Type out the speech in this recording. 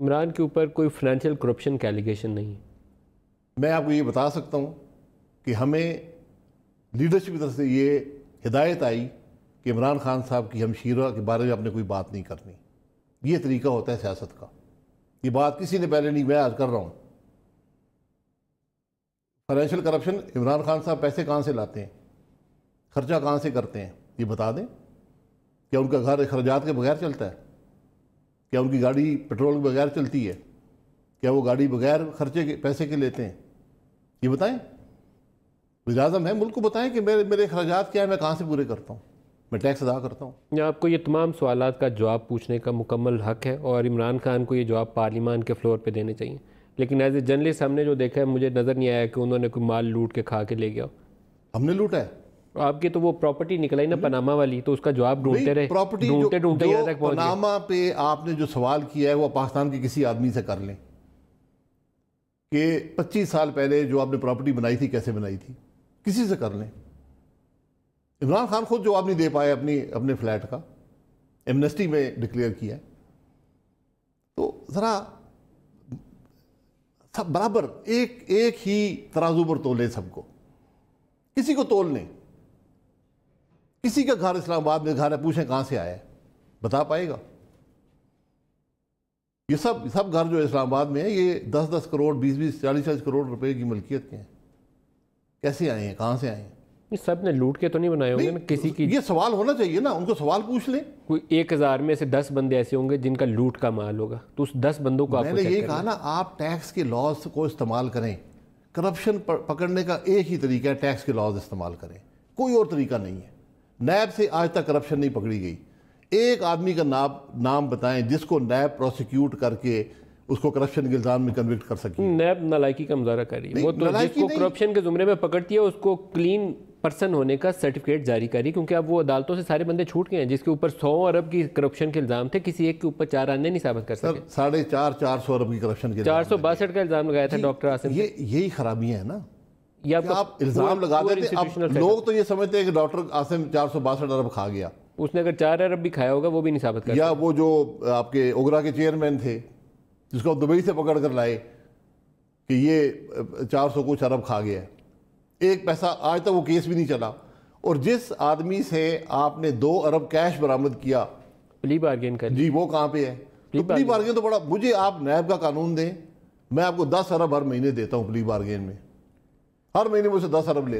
عمران کے اوپر کوئی فائنینشیل کرپشن کا ایلیگیشن نہیں ہے۔ میں آپ کو یہ بتا سکتا ہوں کہ ہمیں لیڈرشپ کی طرف سے یہ ہدایت آئی کہ عمران خان صاحب کی ہمشیرہ کے بارے میں آپ نے کوئی بات نہیں کرنی۔ یہ طریقہ ہوتا ہے سیاست کا، یہ بات کسی نے پہلے نہیں، میں آج کر رہا ہوں۔ فائنینشیل کرپشن، عمران خان صاحب پیسے کہاں سے لاتے ہیں، خرچہ کہاں سے کرتے ہیں، یہ بتا دیں۔ کیا ان کا گھر اخراجات کے بغیر چلتا ہے؟ کیا ان کی گاڑی پیٹرول کے بغیر چلتی ہے؟ کیا وہ گاڑی بغیر خرچے کے پیسے کے لیتے ہیں؟ یہ بتائیں۔ وزیر اعظم ہے، ملک کو بتائیں کہ میرے اخراجات کیا ہے، میں کہاں سے پورے کرتا ہوں، میں ٹیکس ادا کرتا ہوں۔ آپ کو یہ تمام سوالات کا جواب پوچھنے کا مکمل حق ہے، اور عمران خان کو یہ جواب پارلیمان کے فلور پہ دینے چاہیے، لیکن ایز اے جرنلسٹ ہم نے جو دیکھا ہے، مجھے نظر نہیں آیا کہ انہوں نے کوئی مال لوٹ کے کھا کے لے گیا۔ ہم نے لوٹا ہے؟ آپ کی تو وہ پراپرٹی نکلائی نا پاناما والی، تو اس کا جواب ڈھونڈتے رہے، پراپرٹی ڈھونڈتے یہاں تک پہنچ گئے۔ پاناما پہ آپ نے جو سوال کیا ہے وہ پاکستان کے کسی آدمی سے کر لیں کہ 25 سال پہلے جو آپ نے پراپرٹی بنائی تھی کیسے بنائی تھی، کسی سے کر لیں۔ عمران خان خود جواب نہیں دے پائے اپنے فلیٹ کا، ایمنسٹی میں ڈکلیئر کیا ہے۔ تو ذرا سب برابر ایک ہی ترازو پر تولے، سب کو، کسی کو تول لیں۔ کسی کا گھر اسلام آباد میں گھر ہے، پوچھیں کہاں سے آیا ہے، بتا پائے گا؟ یہ سب گھر جو اسلام آباد میں ہیں، یہ 10 کروڑ 20 40 کروڑ روپے کی ملکیت کے ہیں۔ کیسے آئے ہیں، کہاں سے آئے ہیں؟ یہ سب نے لوٹ کے تو نہیں بنائے ہوں گے نا کسی کی۔ یہ سوال ہونا چاہیے نا، ان کو سوال پوچھ لیں۔ کوئی 1000 میں سے 10 بندے ایسے ہوں گے جن کا لوٹ کا مال ہوگا، تو اس 10 بندوں کو آپ کو میں نے یہ کہا نا، آپ ٹیکس کے لاز کو استعمال کریں۔ کرپشن پکڑنے کا ایک ہی طریقہ ہے، ٹیکس کے لاز استعمال کریں، کوئی اور طریقہ نہیں ہے۔ نیب سے آج تک کرپشن نہیں پکڑی گئی۔ ایک آدمی کا نام بتائیں جس کو نیب پروسیکیوٹ کر کے اس کو کرپشن کے الزام میں کنوکٹ کر سکیں۔ نیب نالائکی کا مظاہرہ کر رہی ہے، وہ تو جس کو کرپشن کے زمرے میں پکڑتی ہے اس کو کلین پرسن ہونے کا سرٹیفکیٹ جاری کری، کیونکہ اب وہ عدالتوں سے سارے بندے چھوٹ گئے ہیں جس کے اوپر 100 ارب کی کرپشن کے الزام تھے، کسی ایک کے اوپر 4 آنے نہیں ثابت کر سکے۔ 450 ارب کی کرپشن کے 462 کا الزام لگایا تھا ڈاکٹر عاصم۔ یہی خرابیاں ہیں نا، یا آپ الزام لگا دیتے۔ اب لوگ تو یہ سمجھتے ہیں کہ ڈاکٹر عاصم 462 ارب کھا گیا، اس نے اگر 4 ارب بھی کھایا ہوگا وہ بھی نہیں ثابت کر یا وہ جو آپ کے اوگرا کے چیئرمین تھے جس کو دبئی سے پکڑ کر لائے کہ یہ 400 کچھ ارب کھا گیا ہے، ایک پیسہ آج تک وہ کیس بھی نہیں چلا۔ اور جس آدمی سے آپ نے 2 ارب کیش برآمد کیا، پلی بارگین کر جی وہ کہاں پہ ہے؟ پلی بارگین تو بڑا، مجھے آپ نیب کا قانون دیں، میں آپ کو 10 ارب ہر مہینے دیتا ہوں پلی بارگین میں، ہر مہینے مجھ سے 10 ارب لے